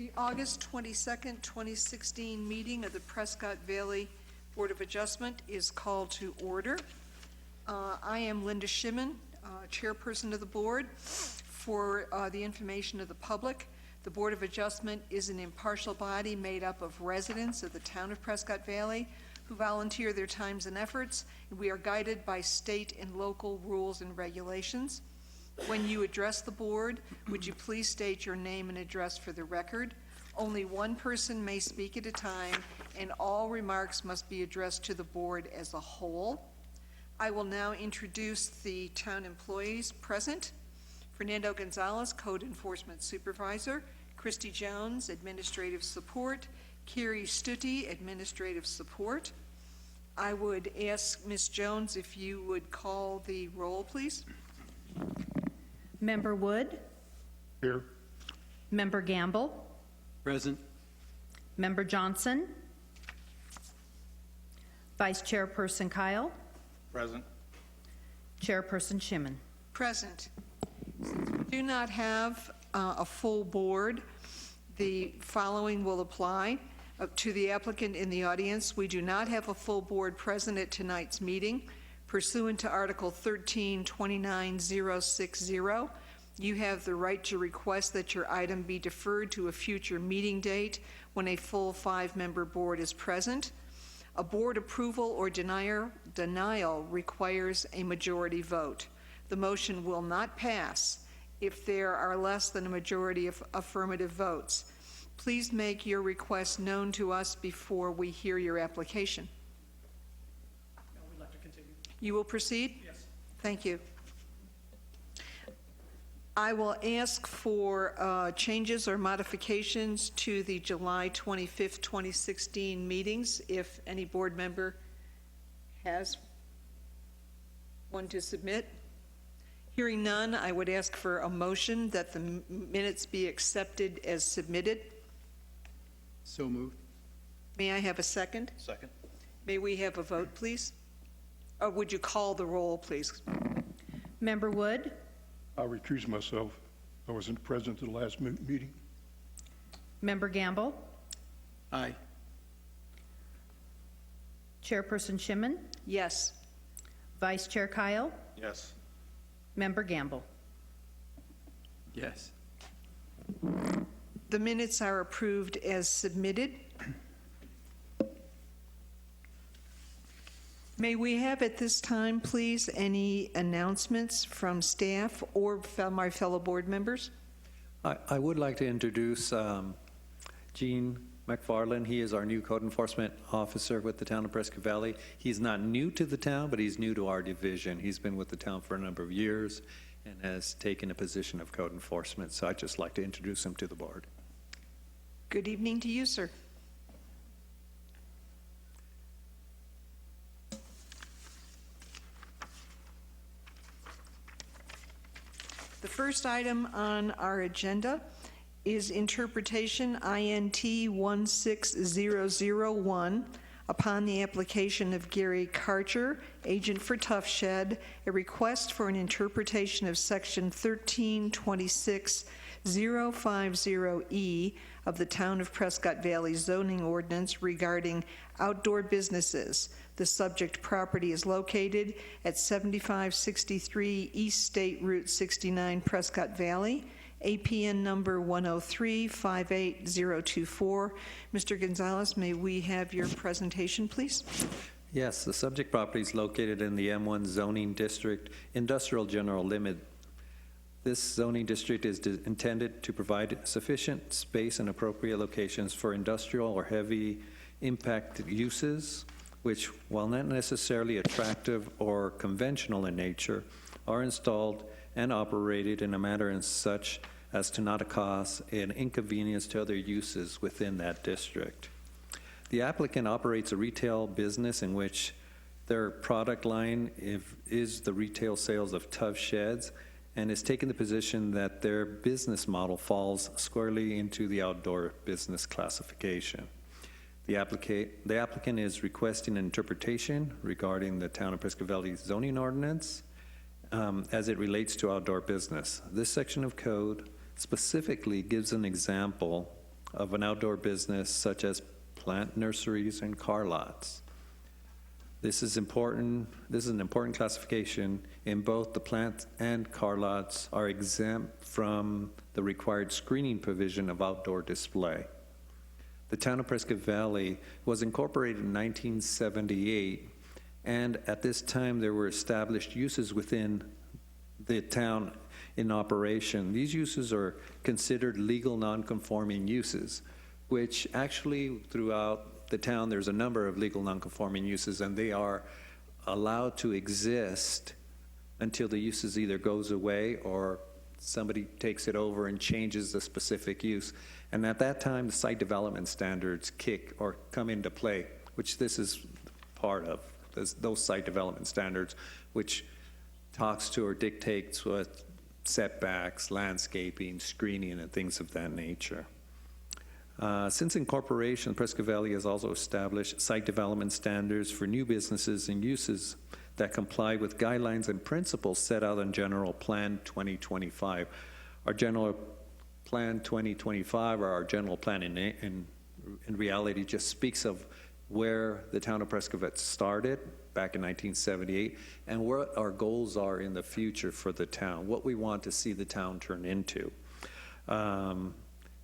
The August 22nd, 2016 meeting of the Prescott Valley Board of Adjustment is called to order. I am Linda Shimon, chairperson of the board. For the information of the public, the Board of Adjustment is an impartial body made up of residents of the town of Prescott Valley who volunteer their times and efforts, and we are guided by state and local rules and regulations. When you address the board, would you please state your name and address for the record? Only one person may speak at a time, and all remarks must be addressed to the board as a whole. I will now introduce the town employees present. Fernando Gonzalez, Code Enforcement Supervisor. Christy Jones, Administrative Support. Carrie Stutty, Administrative Support. I would ask Ms. Jones if you would call the roll, please. Member Wood? Here. Member Gamble? Present. Member Johnson? Vice Chairperson Kyle? Present. Chairperson Shimon? Present. Since we do not have a full board, the following will apply. To the applicant in the audience, we do not have a full board present at tonight's meeting. Pursuant to Article 13-29060, you have the right to request that your item be deferred to a future meeting date when a full 5-member board is present. A board approval or denial requires a majority vote. The motion will not pass if there are less than a majority of affirmative votes. Please make your request known to us before we hear your application. No, we'd like to continue. You will proceed? Yes. Thank you. I will ask for changes or modifications to the July 25th, 2016 meetings, if any board member has one to submit. Hearing none, I would ask for a motion that the minutes be accepted as submitted. So moved. May I have a second? Second. May we have a vote, please? Or would you call the roll, please? Member Wood? I'll recuse myself. I wasn't present at the last meeting. Member Gamble? Aye. Chairperson Shimon? Yes. Vice Chair Kyle? Yes. Member Gamble? Yes. The minutes are approved as submitted. May we have at this time, please, any announcements from staff or from our fellow board members? I would like to introduce Gene McFarland. He is our new code enforcement officer with the town of Prescott Valley. He's not new to the town, but he's new to our division. He's been with the town for a number of years and has taken a position of code enforcement. So I'd just like to introduce him to the board. Good evening to you, sir. The first item on our agenda is interpretation INT 16001 upon the application of Gary Karcher, agent for Tough Shed, a request for an interpretation of section 1326.050E of the Town of Prescott Valley zoning ordinance regarding outdoor businesses. The subject property is located at 7563 East State Route 69, Prescott Valley. APN number 103-58024. Mr. Gonzalez, may we have your presentation, please? Yes, the subject property is located in the M1 zoning district, industrial general limit. This zoning district is intended to provide sufficient space and appropriate locations for industrial or heavy impact uses, which, while not necessarily attractive or conventional in nature, are installed and operated in a manner and such as to not cause an inconvenience to other uses within that district. The applicant operates a retail business in which their product line is the retail sales of Tough Sheds, and has taken the position that their business model falls squarely into the outdoor business classification. The applicant is requesting an interpretation regarding the Town of Prescott Valley zoning ordinance as it relates to outdoor business. This section of code specifically gives an example of an outdoor business such as plant nurseries and car lots. This is important. This is an important classification in both the plant and car lots are exempt from the required screening provision of outdoor display. The town of Prescott Valley was incorporated in 1978, and at this time there were established uses within the town in operation. These uses are considered legal nonconforming uses, which actually throughout the town there's a number of legal nonconforming uses, and they are allowed to exist until the uses either goes away or somebody takes it over and changes the specific use. And at that time, the site development standards kick or come into play, which this is part of, those site development standards, which talks to or dictates what setbacks, landscaping, screening, and things of that nature. Since incorporation, Prescott Valley has also established site development standards for new businesses and uses that comply with guidelines and principles set out in General Plan 2025. Our General Plan 2025, or our general plan in reality, just speaks of where the town of Prescott started back in 1978 and what our goals are in the future for the town, what we want to see the town turn into.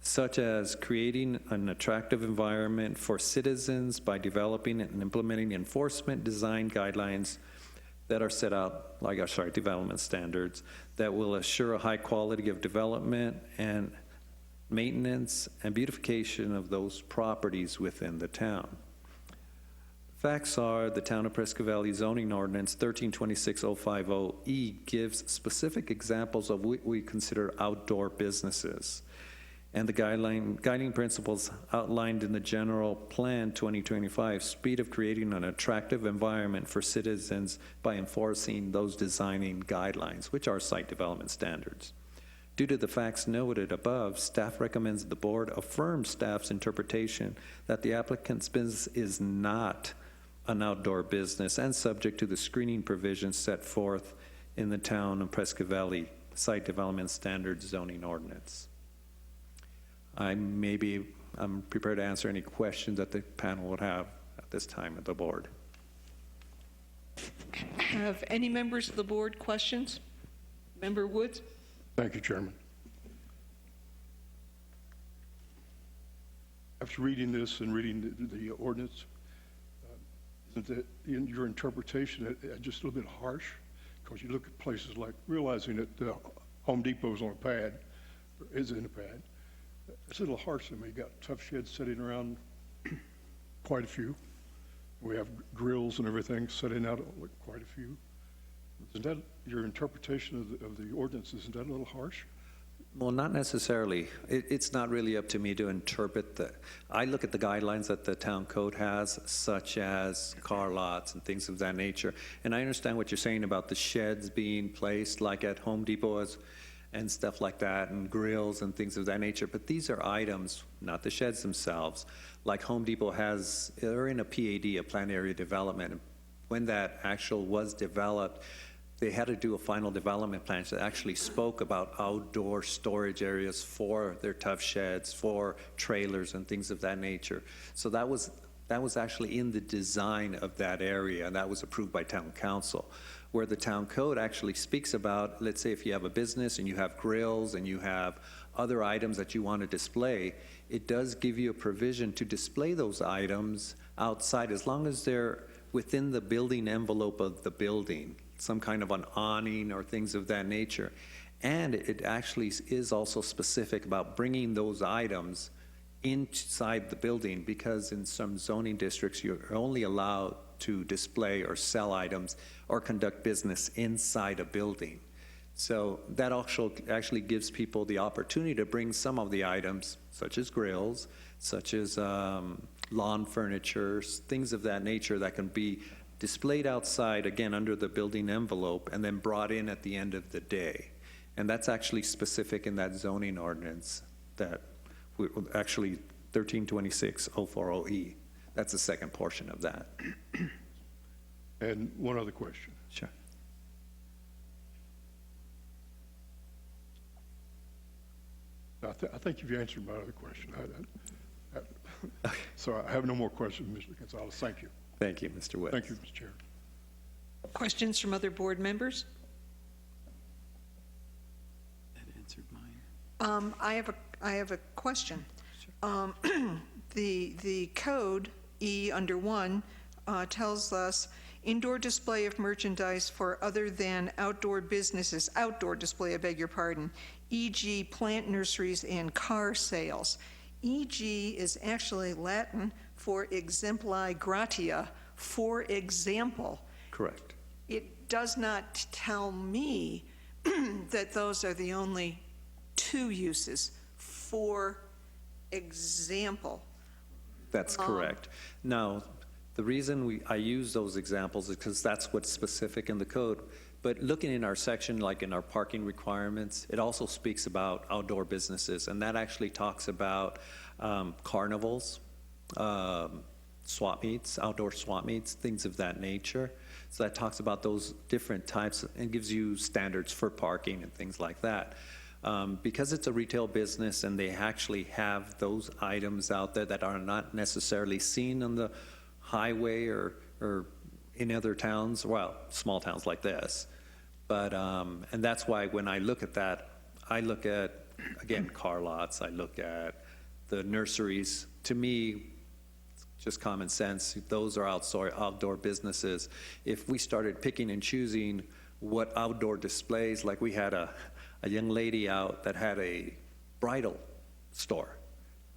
Such as creating an attractive environment for citizens by developing and implementing enforcement design guidelines that are set out, like our site development standards, that will assure a high quality of development and maintenance and beautification of those properties within the town. Facts are, the town of Prescott Valley zoning ordinance 1326-050E gives specific examples of what we consider outdoor businesses. And the guiding principles outlined in the General Plan 2025 speed of creating an attractive environment for citizens by enforcing those designing guidelines, which are site development standards. Due to the facts noted above, staff recommends the board affirm staff's interpretation that the applicant's business is not an outdoor business and subject to the screening provisions set forth in the town of Prescott Valley Site Development Standards zoning ordinance. I'm prepared to answer any questions that the panel would have at this time of the board. Have any members of the board questions? Member Woods? Thank you, Chairman. After reading this and reading the ordinance, isn't that in your interpretation just a little bit harsh? Because you look at places like, realizing that Home Depot's on a pad, or is in a pad, it's a little harsh to me. You got tough sheds sitting around, quite a few. We have grills and everything sitting out, quite a few. Isn't that your interpretation of the ordinance? Isn't that a little harsh? Well, not necessarily. It's not really up to me to interpret I look at the guidelines that the town code has, such as car lots and things of that nature. And I understand what you're saying about the sheds being placed like at Home Depot and stuff like that, and grills and things of that nature. But these are items, not the sheds themselves. Like Home Depot they're in a PAD, a planned area development. When that actual was developed, they had to do a final development plan that actually spoke about outdoor storage areas for their tough sheds, for trailers and things of that nature. So that was actually in the design of that area, and that was approved by town council. Where the town code actually speaks about, let's say if you have a business and you have grills and you have other items that you want to display, it does give you a provision to display those items outside as long as they're within the building envelope of the building, some kind of an awning or things of that nature. And it actually is also specific about bringing those items inside the building, because in some zoning districts, you're only allowed to display or sell items or conduct business inside a building. So that also actually gives people the opportunity to bring some of the items, such as grills, such as lawn furniture, things of that nature that can be displayed outside, again, under the building envelope, and then brought in at the end of the day. And that's actually specific in that zoning ordinance, that actually 1326-040E. That's the second portion of that. And one other question. Sure. I I think you've answered my other question. So I have no more questions, Mr. Gonzalez. Thank you. Thank you, Mr. West. Thank you, Mr. Chair. Questions from other board members? That answered mine. I have a question. The code, E under 1, tells us indoor display of merchandise for other than outdoor businesses, outdoor display, I beg your pardon, e.g. plant nurseries and car sales. E.g. is actually Latin for exempli gratia, for example. Correct. It does not tell me that those are the only two uses, for example. That's correct. Now, the reason I use those examples is because that's what's specific in the code. But looking in our section, like in our parking requirements, it also speaks about outdoor businesses, and that actually talks about carnivals, swap meets, outdoor swap meets, things of that nature. So that talks about those different types and gives you standards for parking and things like that. Because it's a retail business and they actually have those items out there that are not necessarily seen on the highway or in other towns, well, small towns like this. But, and that's why when I look at that, I look at, again, car lots, I look at the nurseries. To me, just common sense, those are outdoor businesses. If we started picking and choosing what outdoor displays, like we had a young lady out that had a bridal store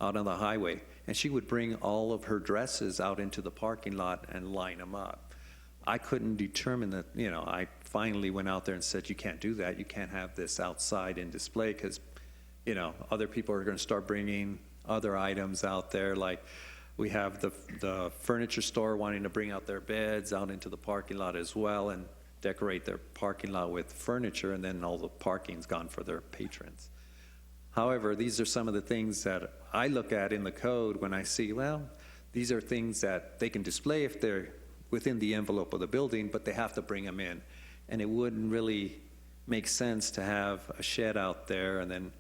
out on the highway, and she would bring all of her dresses out into the parking lot and line them up. I couldn't determine that, I finally went out there and said, you can't do that. You can't have this outside in display because, other people are going to start bringing other items out there. Like we have the furniture store wanting to bring out their beds out into the parking lot as well and decorate their parking lot with furniture, and then all the parking's gone for their patrons. However, these are some of the things that I look at in the code when I see, well, these are things that they can display if they're within the envelope of the building, but they have to bring them in. And it wouldn't really make sense to have a shed out there and then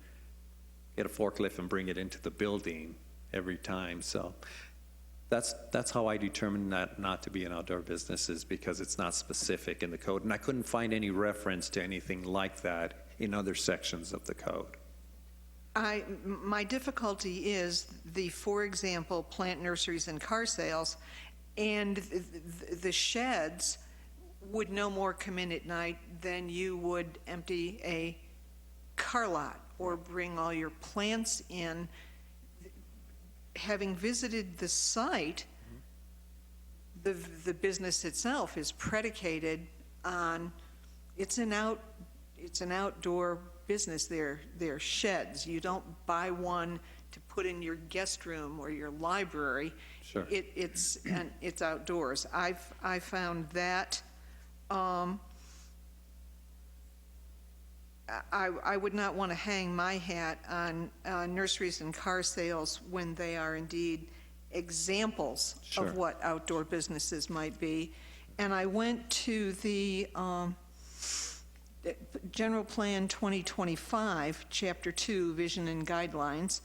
get a forklift and bring it into the building every time. So that's how I determine that not to be an outdoor business, is because it's not specific in the code. And I couldn't find any reference to anything like that in other sections of the code. My difficulty is for example, plant nurseries and car sales, and the sheds would no more come in at night than you would empty a car lot or bring all your plants in. Having visited the site, the business itself is predicated on, it's an outdoor business. They're sheds. You don't buy one to put in your guest room or your library. Sure. It's outdoors. I found that I would not want to hang my hat on nurseries and car sales when they are indeed examples Sure. of what outdoor businesses might be. And I went to the General Plan 2025, Chapter 2, Vision and Guidelines,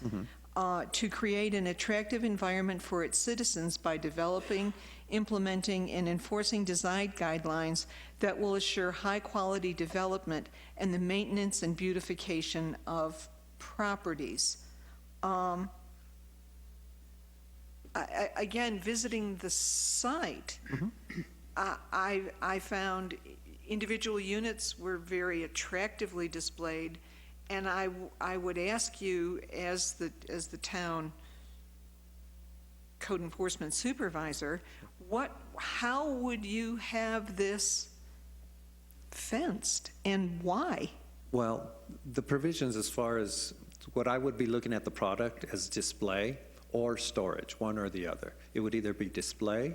to create an attractive environment for its citizens by developing, implementing, and enforcing design guidelines that will assure high-quality development and the maintenance and beautification of properties. Again, visiting the site, I found individual units were very attractively displayed, and I would ask you, as the town code enforcement supervisor, how would you have this fenced, and why? Well, the provisions as far as what I would be looking at the product as display or storage, one or the other. It would either be display,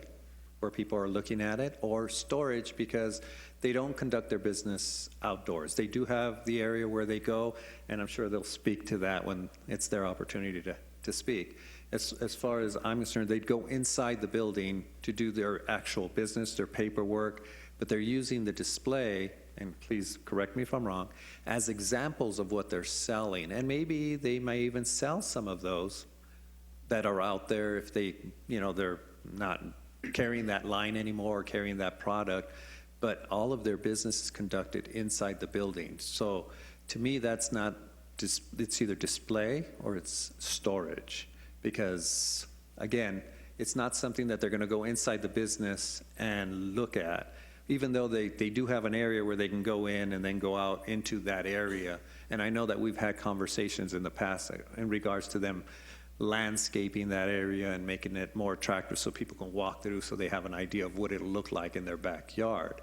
where people are looking at it, or storage, because they don't conduct their business outdoors. They do have the area where they go, and I'm sure they'll speak to that when it's their opportunity to speak. As far as I'm concerned, they'd go inside the building to do their actual business, their paperwork, but they're using the display, and please correct me if I'm wrong, as examples of what they're selling. And maybe they may even sell some of those that are out there if they, they're not carrying that line anymore or carrying that product, but all of their business is conducted inside the building. So to me, that's not, it's either display or it's storage, because again, it's not something that they're going to go inside the business and look at, even though they do have an area where they can go in and then go out into that area. And I know that we've had conversations in the past in regards to them landscaping that area and making it more attractive so people can walk through, so they have an idea of what it'll look like in their backyard.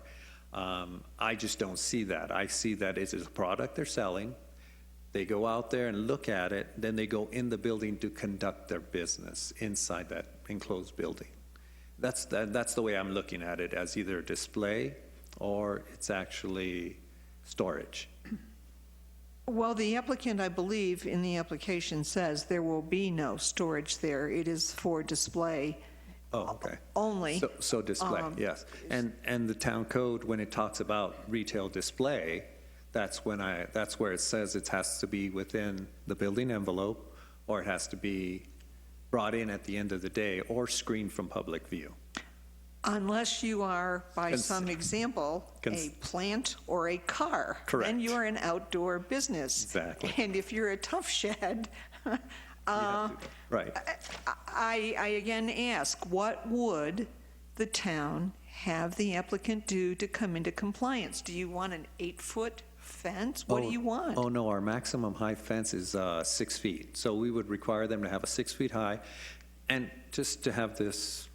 I just don't see that. I see that it is a product they're selling. They go out there and look at it, then they go in the building to conduct their business inside that enclosed building. That's the way I'm looking at it, as either a display or it's actually storage. Well, the applicant, I believe, in the application says there will be no storage there. It is for display Oh, okay. only. So display, yes. And the town code, when it talks about retail display, that's where it says it has to be within the building envelope, or it has to be brought in at the end of the day, or screened from public view. Unless you are, by Cons- some example, a cons- plant or a car. Correct. Then you're an outdoor business. Exactly. And if you're a tough shed, Right. I again ask, what would the town have the applicant do to come into compliance? Do you want an 8-foot fence? What do you want? Oh, no, our maximum height fence is 6 feet. So we would require them to have a 6 feet high. And just to have this,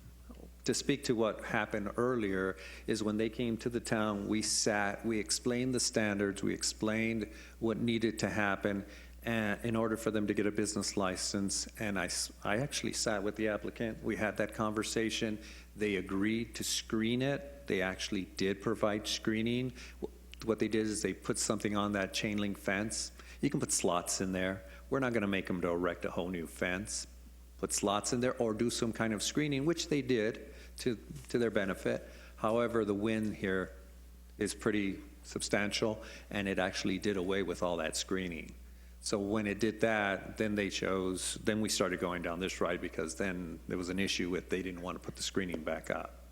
to speak to what happened earlier, is when they came to the town, we explained the standards, we explained what needed to happen in order for them to get a business license. And I actually sat with the applicant. We had that conversation. They agreed to screen it. They actually did provide screening. What they did is they put something on that chain link fence. You can put slots in there. We're not going to make them to erect a whole new fence. Put slots in there or do some kind of screening, which they did to their benefit. However, the wind here is pretty substantial, and it actually did away with all that screening. So when it did that, then we started going down this ride, because then there was an issue with they didn't want to put the screening back up.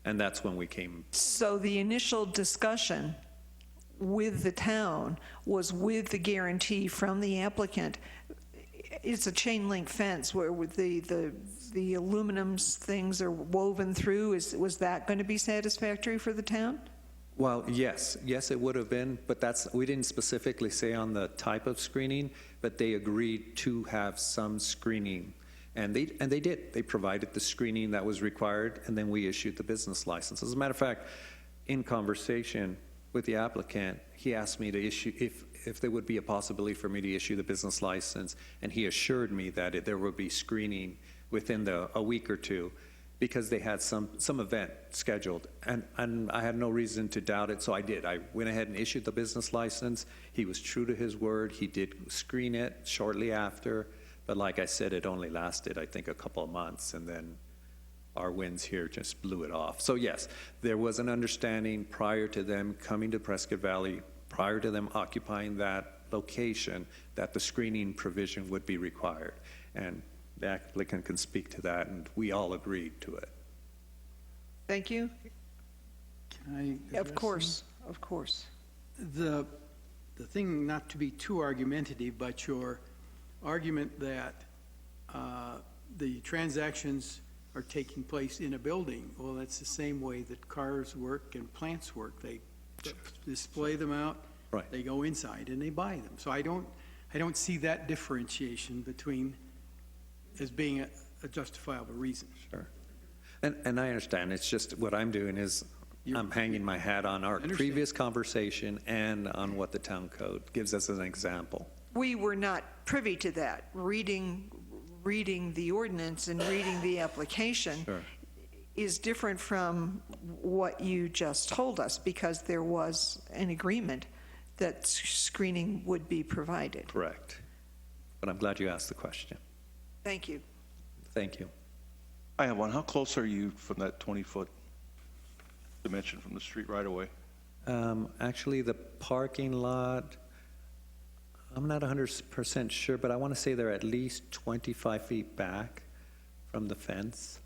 And that's when we came. So the initial discussion with the town was with the guarantee from the applicant. It's a chain link fence where with the aluminum things are woven through. Was that going to be satisfactory for the town? Well, yes, it would have been, but we didn't specifically say on the type of screening, but they agreed to have some screening. And they did. They provided the screening that was required, and then we issued the business license. As a matter of fact, in conversation with the applicant, he asked me to issue, if there would be a possibility for me to issue the business license, and he assured me that there would be screening within a week or two, because they had some event scheduled. And I had no reason to doubt it, so I did. I went ahead and issued the business license. He was true to his word. He did screen it shortly after, but like I said, it only lasted, I think, a couple of months, and then our winds here just blew it off. So yes, there was an understanding prior to them coming to Prescott Valley, prior to them occupying that location, that the screening provision would be required. And the applicant can speak to that, and we all agreed to it. Thank you. Can I Of address course, of course. The thing, not to be too argumentative, but your argument that the transactions are taking place in a building, well, that's the same way that cars work and plants work. They display them out, Right. they go inside and they buy them. So I don't see that differentiation between as being a justifiable reason. Sure. And I understand. It's just what I'm doing is I'm hanging my hat on our Understand. previous conversation and on what the town code gives us as an example. We were not privy to that. Reading the ordinance and reading the application Sure. is different from what you just told us, because there was an agreement that screening would be provided. Correct. But I'm glad you asked the question. Thank you. Thank you. I have one. How close are you from that 20-foot dimension from the street right away? Actually, the parking lot, I'm not 100% sure, but I want to say they're at least 25 feet back from the fence.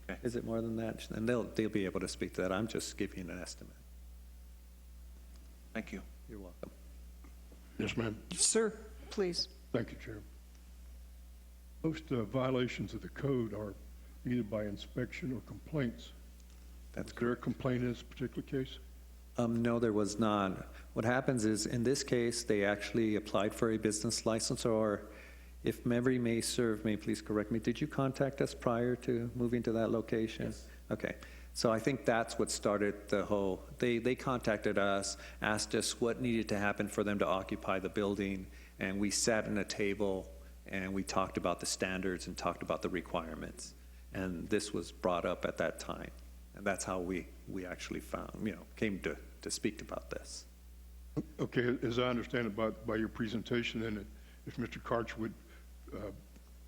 Okay. Is it more than that? And they'll be able to speak to that. I'm just giving an estimate. Thank you. You're welcome. Yes, ma'am. Sir, please. Thank you, Chair. Most violations of the code are either by inspection or complaints. That's Is there a complaint in this particular case? No, there was not. What happens is, in this case, they actually applied for a business license, or if memory may serve me, please correct me, did you contact us prior to moving to that location? Yes. Okay. So I think that's what started the whole, they contacted us, asked us what needed to happen for them to occupy the building, and we sat in a table and we talked about the standards and talked about the requirements. And this was brought up at that time. And that's how we actually came to speak about this. Okay, as I understand it by your presentation, then if Mr. Karch would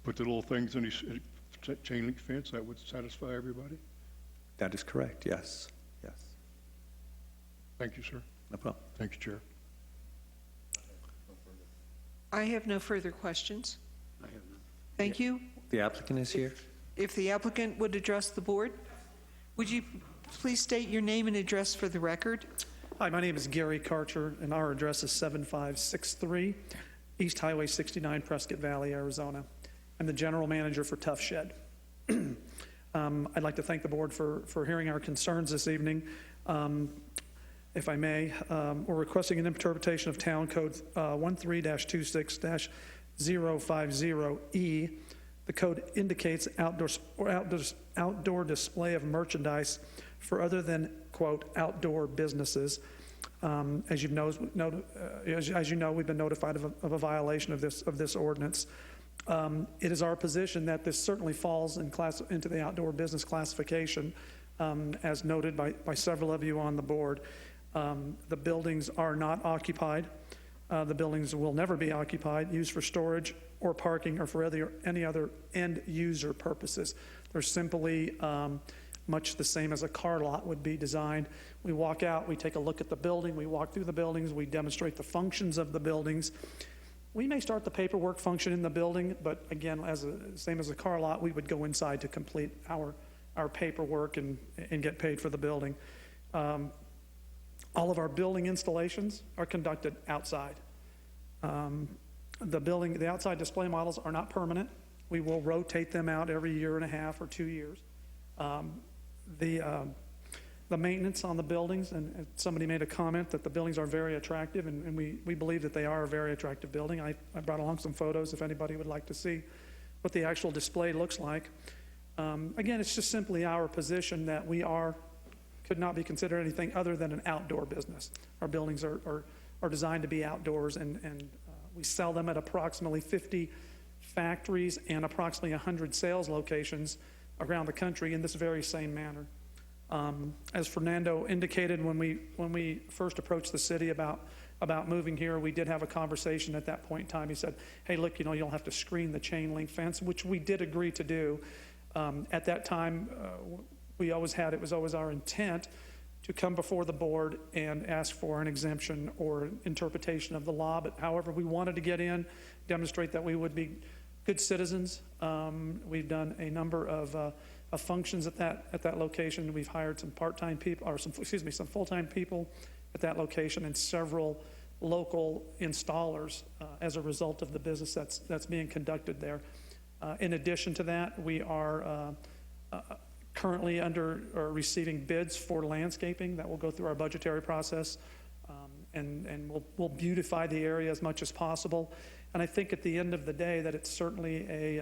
put the little things in his chain link fence, that would satisfy everybody? That is correct, yes, yes. Thank you, sir. No problem. Thank you, Chair. I have no further questions. Thank you. The applicant is here? If the applicant would address the board, would you please state your name and address for the record? Hi, my name is Gary Karcher, and our address is 7563 East Highway 69, Prescott Valley, Arizona. I'm the general manager for Tough Shed. I'd like to thank the board for hearing our concerns this evening. If I may, we're requesting an interpretation of Town Code 13-26-050E. The code indicates outdoor display of merchandise for other than, quote, outdoor businesses. As you know, we've been notified of a violation of this ordinance. It is our position that this certainly falls into the outdoor business classification, as noted by several of you on the board. The buildings are not occupied. The buildings will never be occupied, used for storage or parking or for any other end user purposes. They're simply much the same as a car lot would be designed. We walk out, we take a look at the building, we walk through the buildings, we demonstrate the functions of the buildings. We may start the paperwork function in the building, but again, same as a car lot, we would go inside to complete our paperwork and get paid for the building. All of our building installations are conducted outside. The outside display models are not permanent. We will rotate them out every year and a half or 2 years. The maintenance on the buildings, and somebody made a comment that the buildings are very attractive, and we believe that they are a very attractive building. I brought along some photos if anybody would like to see what the actual display looks like. Again, it's just simply our position that could not be considered anything other than an outdoor business. Our buildings are designed to be outdoors, and we sell them at approximately 50 factories and approximately 100 sales locations around the country in this very same manner. As Fernando indicated, when we first approached the city about moving here, we did have a conversation at that point in time. He said, hey, look, you don't have to screen the chain link fence, which we did agree to do. At that time, it was always our intent to come before the board and ask for an exemption or interpretation of the law. But however, we wanted to get in, demonstrate that we would be good citizens. We've done a number of functions at that location. We've hired some part-time people, or some full-time people at that location, and several local installers as a result of the business that's being conducted there. In addition to that, we are currently receiving bids for landscaping that will go through our budgetary process, and we'll beautify the area as much as possible. And I think at the end of the day that it's certainly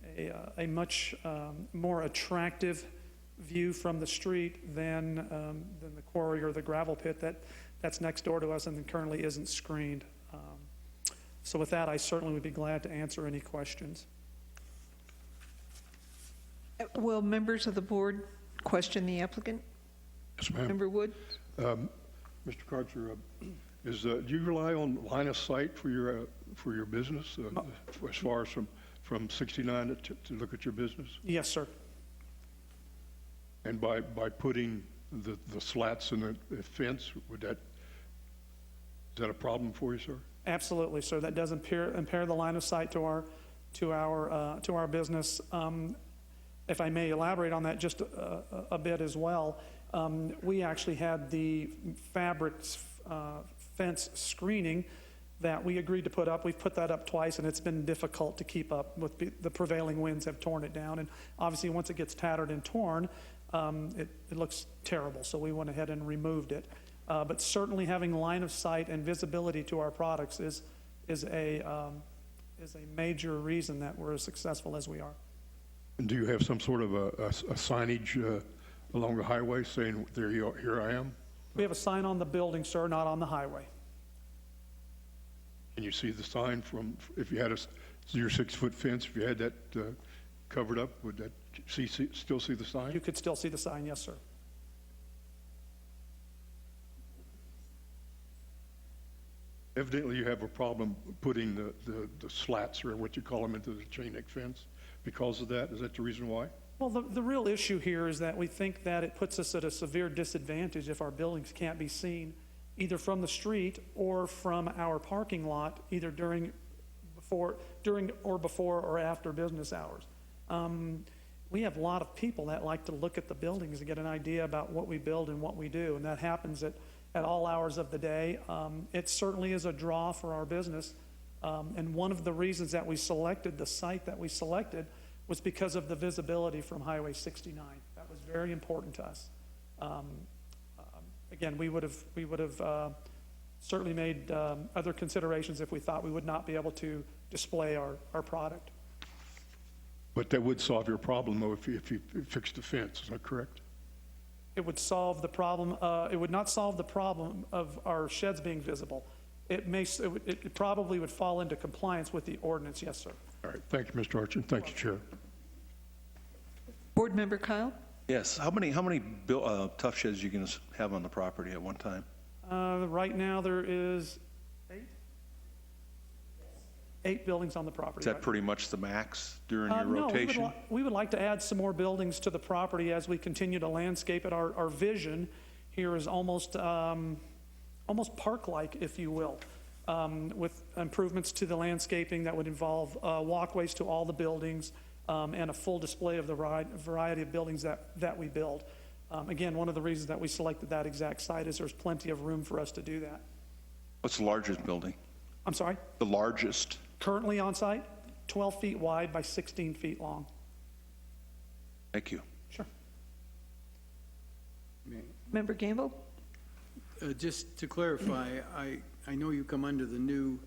a much more attractive view from the street than the quarry or the gravel pit that's next door to us and currently isn't screened. So with that, I certainly would be glad to answer any questions. Will members of the board question the applicant? Yes, ma'am. Member Wood? Mr. Karcher, do you rely on line of sight for your business as far as from 69 to look at your business? Yes, sir. And by putting the slats in the fence, is that a problem for you, sir? Absolutely, sir. That does impair the line of sight to our business. If I may elaborate on that just a bit as well, we actually had the fabric fence screening that we agreed to put up. We've put that up twice, and it's been difficult to keep up with the prevailing winds have torn it down. And obviously, once it gets tattered and torn, it looks terrible. So we went ahead and removed it. But certainly having line of sight and visibility to our products is a major reason that we're as successful as we are. And do you have some sort of a signage along the highway saying, here I am? We have a sign on the building, sir, not on the highway. Can you see the sign from, if you had your 6-foot fence, if you had that covered up, would that still see the sign? You could still see the sign, yes, sir. Evidently, you have a problem putting the slats, or what you call them, into the chain link fence because of that. Is that the reason why? Well, the real issue here is that we think that it puts us at a severe disadvantage if our buildings can't be seen either from the street or from our parking lot, either during or before or after business hours. We have a lot of people that like to look at the buildings and get an idea about what we build and what we do, and that happens at all hours of the day. It certainly is a draw for our business, and one of the reasons that we selected the site that we selected was because of the visibility from Highway 69. That was very important to us. Again, we would have certainly made other considerations if we thought we would not be able to display our product. But that would solve your problem, though, if you fixed the fence. Is that correct? It would solve the problem. It would not solve the problem of our sheds being visible. It probably would fall into compliance with the ordinance. Yes, sir. All right. Thank you, Mr. Archer. Thank you, Chair. Board Member Kyle? Yes. How many tough sheds you going to have on the property at one time? Right now, there is 8 buildings on the property. Is that pretty much the max during your No, rotation? we would like to add some more buildings to the property as we continue to landscape it. Our vision here is almost park-like, if you will, with improvements to the landscaping that would involve walkways to all the buildings and a full display of the variety of buildings that we build. Again, one of the reasons that we selected that exact site is there's plenty of room for us to do that. What's the largest building? I'm sorry? The largest? Currently on site, 12 feet wide by 16 feet long. Thank you. Sure. Member Gamble? Just to clarify, I know you come under the new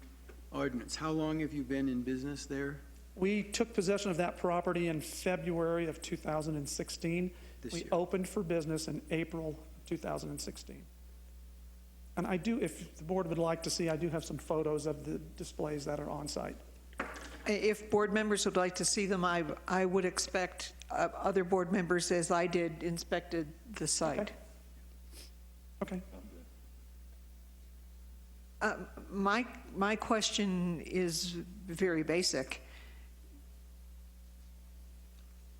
ordinance. How long have you been in business there? We took possession of that property in February of 2016. This We year. opened for business in April of 2016. And I do, if the board would like to see, I do have some photos of the displays that are on site. If board members would like to see them, I would expect other board members, as I did, inspected the site. Okay. My question is very basic.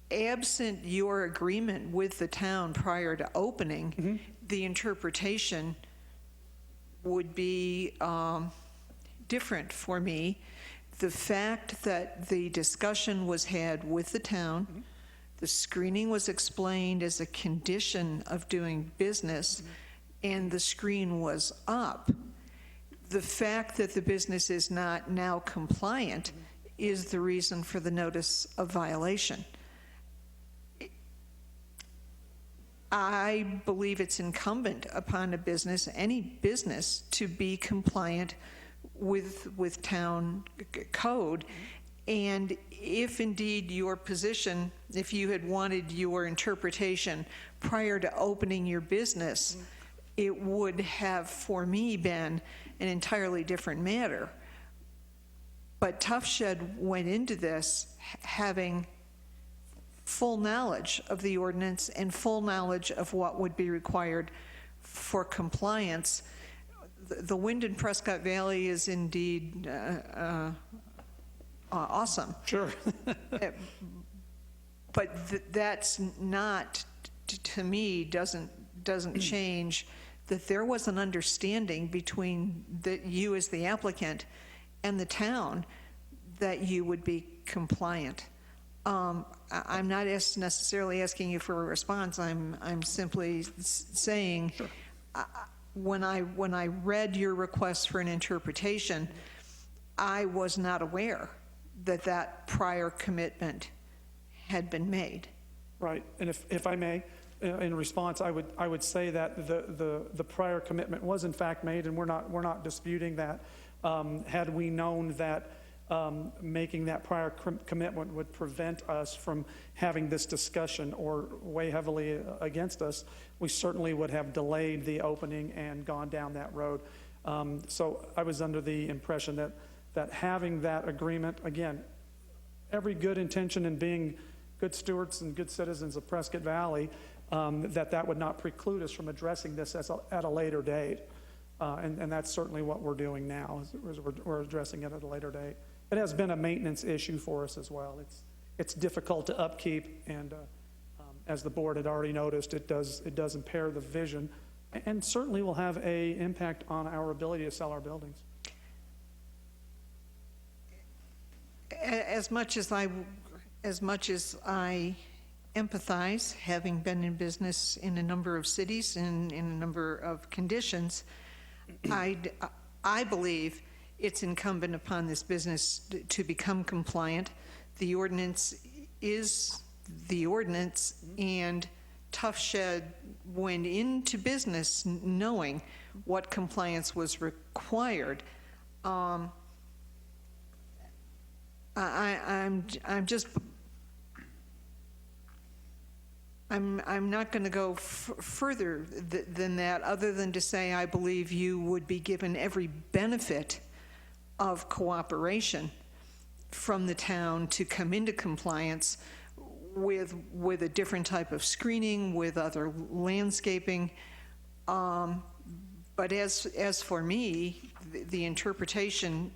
Absent your agreement with the town prior to opening, the interpretation would be different for me. The fact that the discussion was had with the town, the screening was explained as a condition of doing business, and the screen was up. The fact that the business is not now compliant is the reason for the notice of violation. I believe it's incumbent upon a business, any business, to be compliant with town code. And if indeed your position, if you had wanted your interpretation prior to opening your business, it would have, for me, been an entirely different matter. But Tough Shed went into this having full knowledge of the ordinance and full knowledge of what would be required for compliance. The wind in Prescott Valley is indeed awesome. Sure. But that's not to me, doesn't change that there was an understanding between you as the applicant and the town that you would be compliant. I'm not necessarily asking you for a response. I'm simply saying, when I read your request for an interpretation, I was not aware that prior commitment had been made. Right, and if I may, in response, I would say that the prior commitment was in fact made, and we're not disputing that. Had we known that making that prior commitment would prevent us from having this discussion or weigh heavily against us, we certainly would have delayed the opening and gone down that road. So I was under the impression that having that agreement, again, every good intention in being good stewards and good citizens of Prescott Valley, that would not preclude us from addressing this at a later date. And that's certainly what we're doing now, is we're addressing it at a later date. It has been a maintenance issue for us as well. It's difficult to upkeep, and as the board had already noticed, it does impair the vision, and certainly will have an impact on our ability to sell our buildings. As much as I empathize, having been in business in a number of cities and in a number of conditions, I believe it's incumbent upon this business to become compliant. The ordinance is the ordinance, and Tough Shed went into business knowing what compliance was required. I'm not going to go further than that, other than to say I believe you would be given every benefit of cooperation from the town to come into compliance with a different type of screening, with other landscaping. But as for me, the interpretation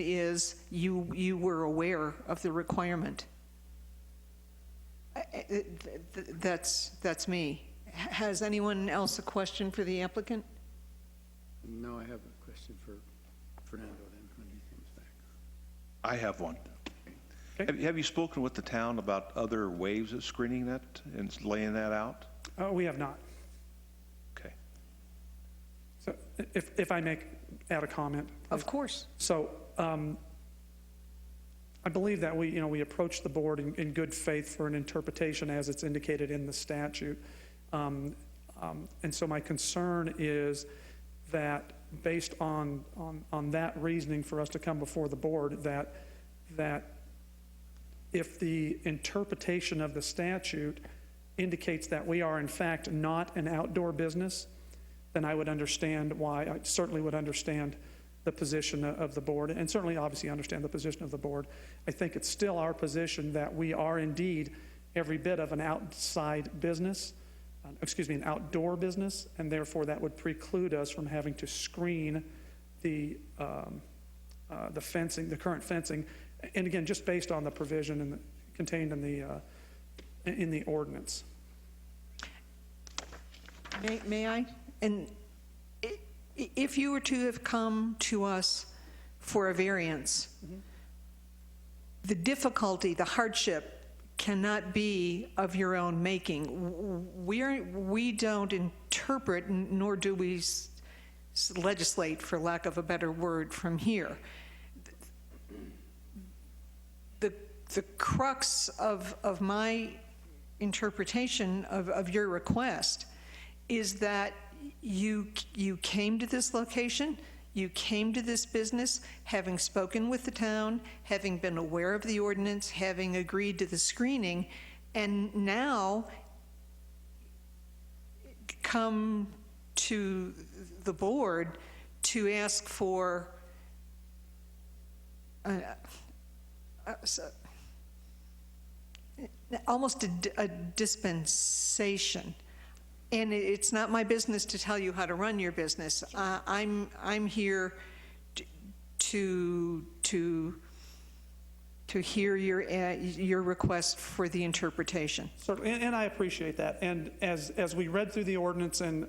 is you were aware of the requirement. That's me. Has anyone else a question for the applicant? No, I have a question for Fernando then, when he comes back. I have one. Okay. Have you spoken with the town about other ways of screening that and laying that out? We have not. Okay. So if I may add a comment. Of course. So I believe that we approached the board in good faith for an interpretation as it's indicated in the statute. And so my concern is that based on that reasoning for us to come before the board, that if the interpretation of the statute indicates that we are in fact not an outdoor business, then I would understand why. I certainly would understand the position of the board, and certainly obviously understand the position of the board. I think it's still our position that we are indeed every bit of an outside business, an outdoor business, and therefore that would preclude us from having to screen the fencing, the current fencing, and again, just based on the provision contained in the ordinance. May I? And if you were to have come to us for a variance, the difficulty, the hardship cannot be of your own making. We don't interpret, nor do we legislate, for lack of a better word, from here. The crux of my interpretation of your request is that you came to this location, you came to this business, having spoken with the town, having been aware of the ordinance, having agreed to the screening, and now come to the board to ask for almost a dispensation. And it's not my business to tell you how to run your business. I'm here to hear your request for the interpretation. Certainly, and I appreciate that. And as we read through the ordinance and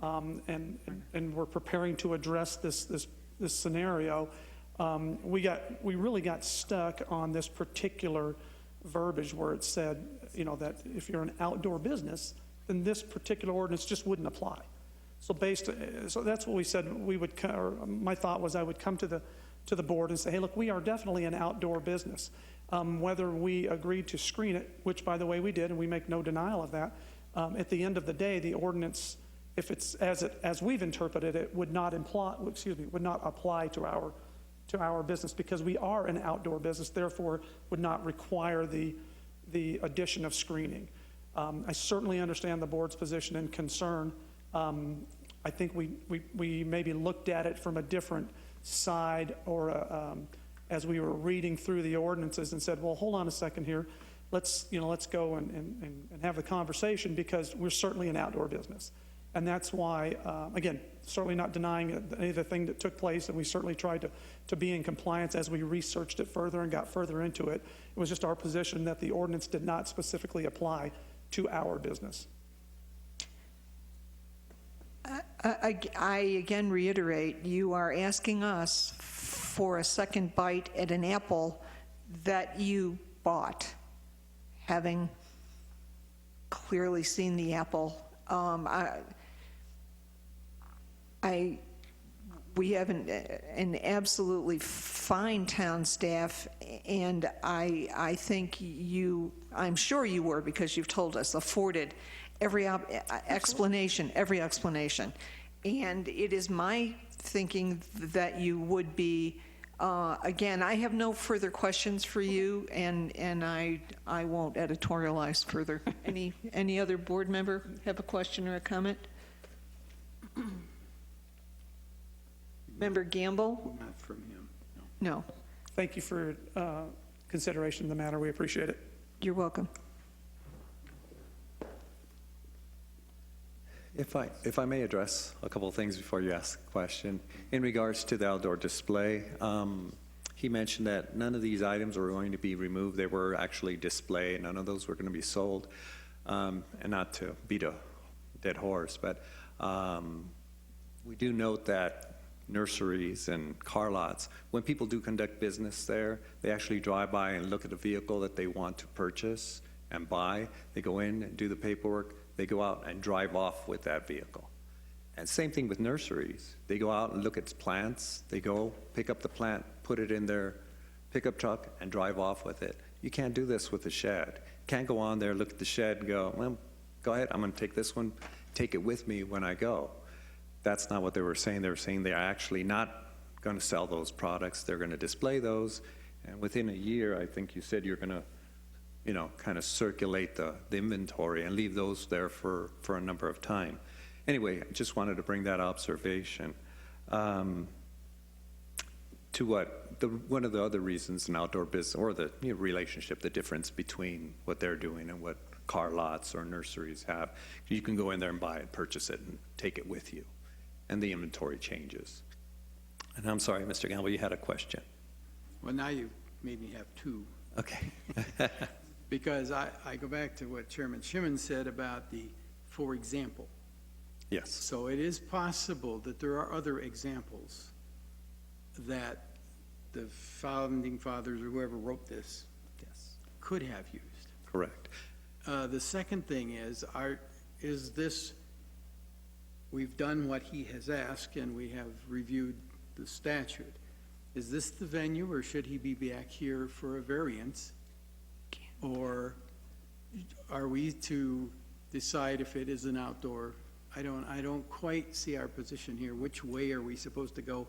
we're preparing to address this scenario, we really got stuck on this particular verbiage where it said, you know, that if you're an outdoor business, then this particular ordinance just wouldn't apply. So that's what we said we would, or my thought was I would come to the board and say, hey, look, we are definitely an outdoor business. Whether we agreed to screen it, which by the way we did, and we make no denial of that, at the end of the day, the ordinance, if it's as we've interpreted it, would not apply to our business, because we are an outdoor business, therefore would not require the addition of screening. I certainly understand the board's position and concern. I think we maybe looked at it from a different side, or as we were reading through the ordinances and said, well, hold on a second here, let's go and have the conversation, because we're certainly an outdoor business. And that's why, again, certainly not denying any of the thing that took place, and we certainly tried to be in compliance as we researched it further and got further into it. It was just our position that the ordinance did not specifically apply to our business. I again reiterate, you are asking us for a second bite at an apple that you bought, having clearly seen the apple. We have an absolutely fine town staff, and I think I'm sure you were, because you've told us, afforded every explanation. And it is my thinking that you would be, again, I have no further questions for you, and I won't editorialize further. Any other board member have a question or a comment? Member Gamble? Not from him, no. No. Thank you for consideration of the matter. We appreciate it. You're welcome. If I may address a couple of things before you ask a question. In regards to the outdoor display, he mentioned that none of these items were going to be removed. They were actually displayed. None of those were going to be sold. And not to beat a dead horse, but we do note that nurseries and car lots, when people do conduct business there, they actually drive by and look at a vehicle that they want to purchase and buy. They go in and do the paperwork. They go out and drive off with that vehicle. And same thing with nurseries. They go out and look at plants. They go pick up the plant, put it in their pickup truck, and drive off with it. You can't do this with a shed. You can't go on there, look at the shed, and go, well, go ahead, I'm going to take this one, take it with me when I go. That's not what they were saying. They were saying they're actually not going to sell those products. They're going to display those, and within a year, I think you said you're going to, kind of circulate the inventory and leave those there for a number of time. Anyway, I just wanted to bring that observation to one of the other reasons in outdoor business, or the relationship, the difference between what they're doing and what car lots or nurseries have. You can go in there and buy it, purchase it, and take it with you, and the inventory changes. And I'm sorry, Mr. Gamble, you had a question. Well, now you made me have two. Okay. Because I go back to what Chairman Shimon said about the for example. Yes. So it is possible that there are other examples that the founding fathers or whoever wrote this Yes. could have used. Correct. The second thing is this, we've done what he has asked and we have reviewed the statute. Is this the venue, or should he be back here for a variance? Or are we to decide if it is an outdoor? I don't quite see our position here. Which way are we supposed to go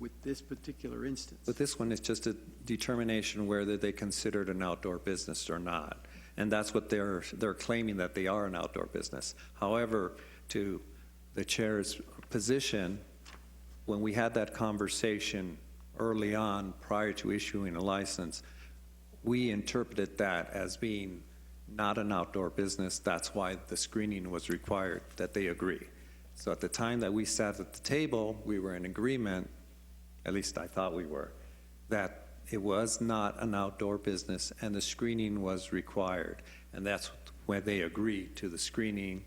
with this particular instance? But this one is just a determination whether they consider it an outdoor business or not. And that's what they're claiming, that they are an outdoor business. However, to the chair's position, when we had that conversation early on prior to issuing a license, we interpreted that as being not an outdoor business. That's why the screening was required, that they agree. So at the time that we sat at the table, we were in agreement, at least I thought we were, that it was not an outdoor business, and the screening was required. And that's when they agreed to the screening.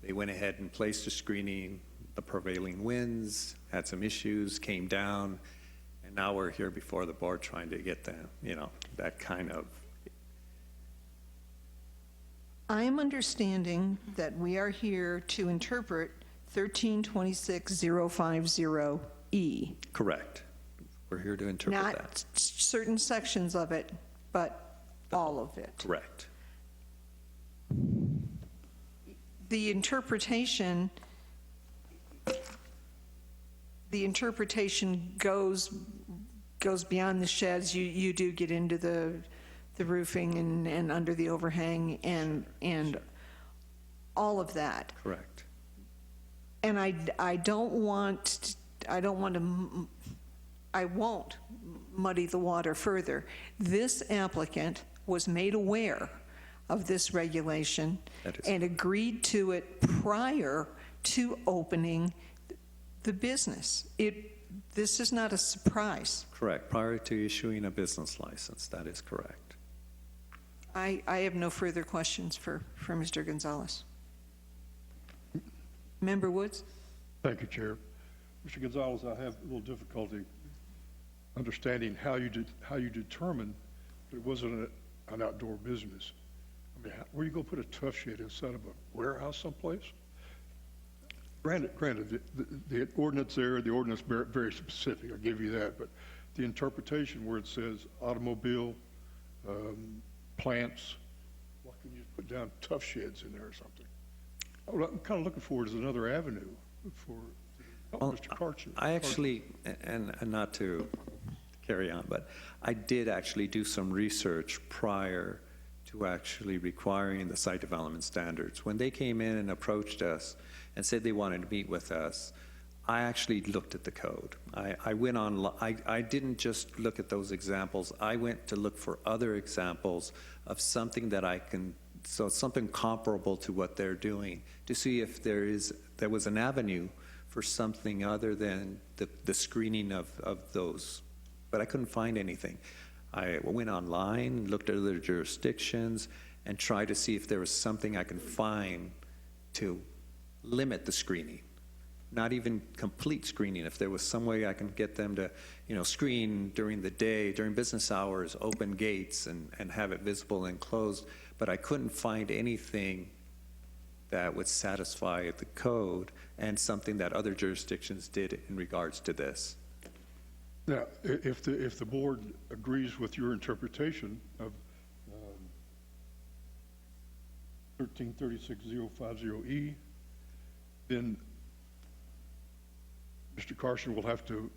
They went ahead and placed the screening. The prevailing winds had some issues, came down, and now we're here before the board trying to get them, that kind of. I am understanding that we are here to interpret 1326050E, Correct. We're here to interpret that. not certain sections of it, but all of it. Correct. The interpretation goes beyond the sheds. You do get into the roofing and under the overhang and all of that. Correct. And I won't muddy the water further. This applicant was made aware of this regulation That is and agreed to it prior to opening the business. This is not a surprise. Correct. Prior to issuing a business license, that is correct. I have no further questions for Mr. Gonzalez. Member Woods? Thank you, Chair. Mr. Gonzalez, I have a little difficulty understanding how you determined that it wasn't an outdoor business. I mean, where you go put a tough shed inside of a warehouse someplace? Granted, the ordinance there, the ordinance very specific, I'll give you that, but the interpretation where it says automobile, plants, why couldn't you put down tough sheds in there or something? What I'm kind of looking for is another avenue for Well, Mr. Karcher. I actually, and not to carry on, but I did actually do some research prior to actually requiring the site development standards. When they came in and approached us and said they wanted to meet with us, I actually looked at the code. I went on, I didn't just look at those examples. I went to look for other examples of something that something comparable to what they're doing, to see if there was an avenue for something other than the screening of those. But I couldn't find anything. I went online, looked at other jurisdictions, and tried to see if there was something I could find to limit the screening. Not even complete screening. If there was some way I can get them to, screen during the day, during business hours, open gates and have it visible and closed. But I couldn't find anything that would satisfy the code and something that other jurisdictions did in regards to this. Now, if the board agrees with your interpretation of 1336050E, then Mr. Carson will have to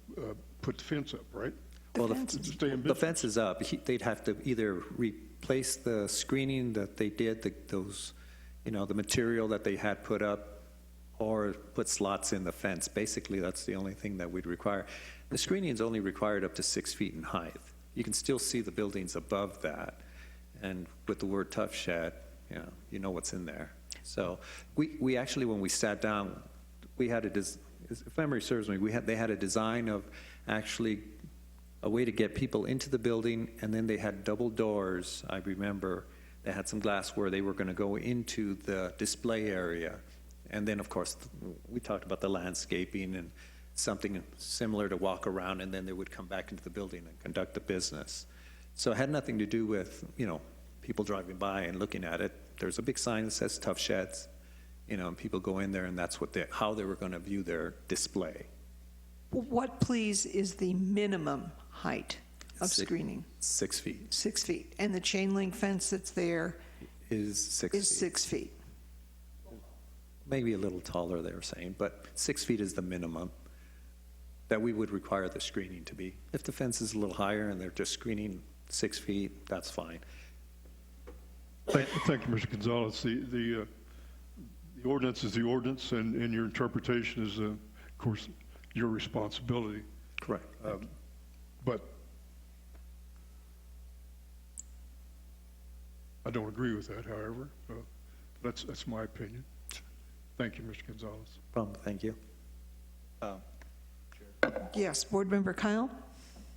put the fence up, right? Well, To stay in the business. fence is up. They'd have to either replace the screening that they did, the material that they had put up, or put slots in the fence. Basically, that's the only thing that we'd require. The screening is only required up to 6 feet in height. You can still see the buildings above that. And with the word tough shed, you know what's in there. So we actually, when we sat down, we had if memory serves me, they had a design of actually a way to get people into the building, and then they had double doors. I remember they had some glass where they were going to go into the display area. And then, of course, we talked about the landscaping and something similar to walk around, and then they would come back into the building and conduct the business. So it had nothing to do with, people driving by and looking at it. There's a big sign that says tough sheds, and people go in there, and that's how they were going to view their display. What, please, is the minimum height of screening? 6 feet 6 feet. And the chain link fence that's there is 6 is feet. 6 feet. Maybe a little taller, they were saying, but 6 feet is the minimum that we would require the screening to be. If the fence is a little higher and they're just screening 6 feet, that's fine. Thank you, Mr. Gonzalez. The ordinance is the ordinance, and your interpretation is, of course, your responsibility. Correct. But I don't agree with that, however. That's my opinion. Thank you, Mr. Gonzalez. Problem, thank you. Yes, Board Member Kyle?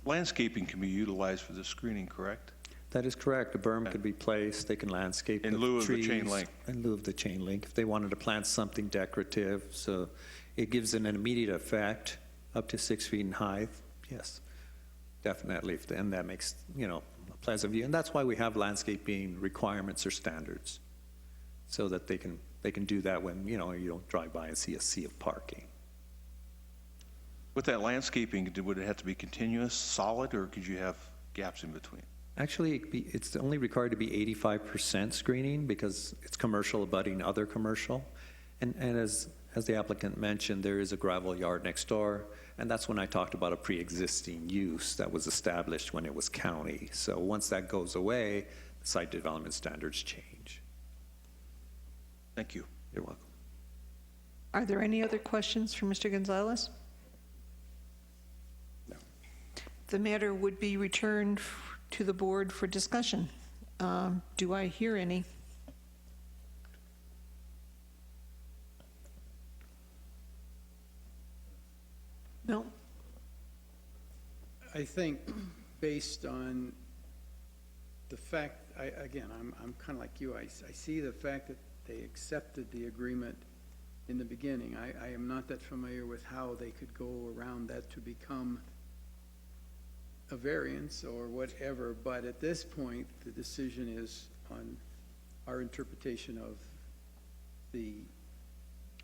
Landscaping can be utilized for the screening, correct? That is correct. A berm could be placed, they can landscape In with lieu of the chain trees, link. In lieu of the chain link, if they wanted to plant something decorative, so it gives an immediate effect, up to 6 feet in height, yes, definitely, and that makes, a pleasant view. And that's why we have landscaping requirements or standards, so that they can do that when, you don't drive by and see a sea of parking. With that landscaping, would it have to be continuous, solid, or could you have gaps in between? Actually, it's only required to be 85% screening because it's commercial abutting other commercial. And as the applicant mentioned, there is a gravel yard next door, and that's when I talked about a pre-existing use that was established when it was county. So once that goes away, the site development standards change. Thank you. You're welcome. Are there any other questions for Mr. Gonzalez? No. The matter would be returned to the board for discussion. Do I hear any? No? I think based on the fact, again, I'm kind of like you, I see the fact that they accepted the agreement in the beginning. I am not that familiar with how they could go around that to become a variance or whatever, but at this point, the decision is on our interpretation of the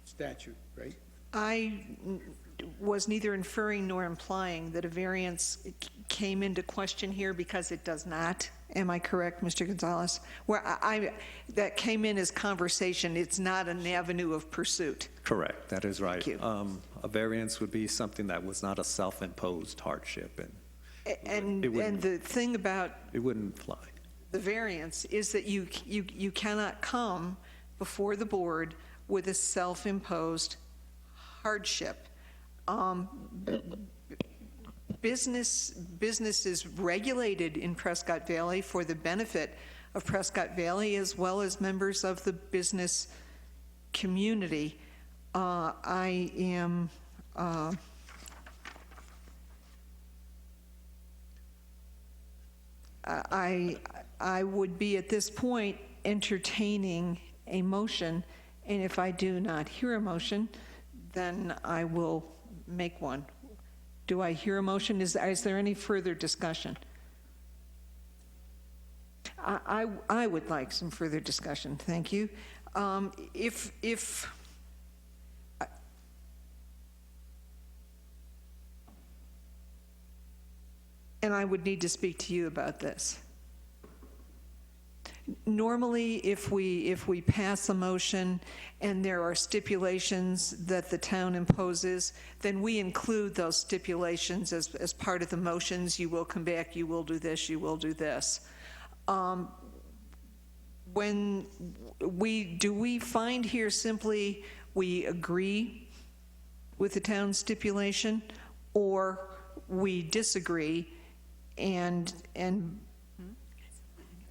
statute, right? I was neither inferring nor implying that a variance came into question here because it does not. Am I correct, Mr. Gonzalez? That came in as conversation. It's not an avenue of pursuit. Correct, that is right. Thank you. A variance would be something that was not a self-imposed hardship, and And It wouldn't- the thing about it wouldn't fly. the variance is that you cannot come before the board with a self-imposed hardship. Business is regulated in Prescott Valley for the benefit of Prescott Valley as well as members of the business community. I would be at this point entertaining a motion, and if I do not hear a motion, then I will make one. Do I hear a motion? Is there any further discussion? I would like some further discussion, thank you. And I would need to speak to you about this. Normally, if we pass a motion and there are stipulations that the town imposes, then we include those stipulations as part of the motions. You will come back, you will do this, you will do this. Do we find here simply we agree with the town stipulation, or we disagree and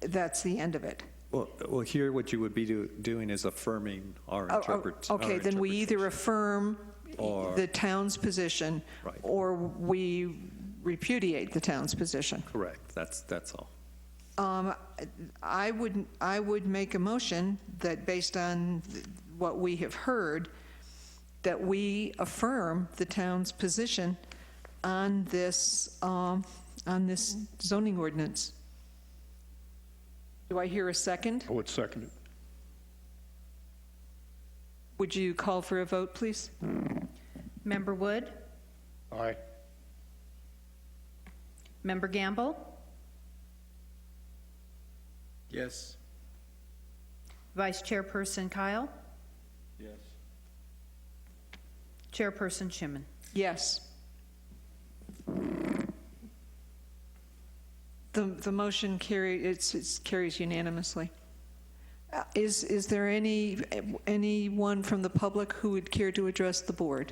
that's the end of it? Well, here what you would be doing is affirming our interpretation. Okay, then we either affirm Or- the town's position, Right. or we repudiate the town's position. Correct, that's all. I would make a motion that based on what we have heard, that we affirm the town's position on this zoning ordinance. Do I hear a second? I would second it. Would you call for a vote, please? Member Wood? Aye. Member Gamble? Yes. Vice Chairperson Kyle? Yes. Chairperson Shimon? Yes. The motion carries unanimously. Is there anyone from the public who would care to address the board?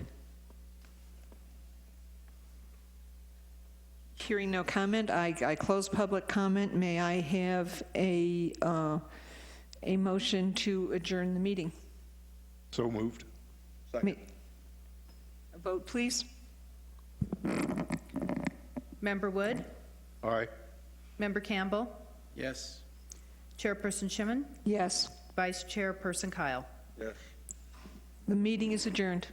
Hearing no comment, I close public comment. May I have a motion to adjourn the meeting? So moved. A vote, please. Member Wood, Aye. Member Campbell, Yes. Chairperson Shimon, Yes. Vice Chairperson Kyle. Yes. The meeting is adjourned.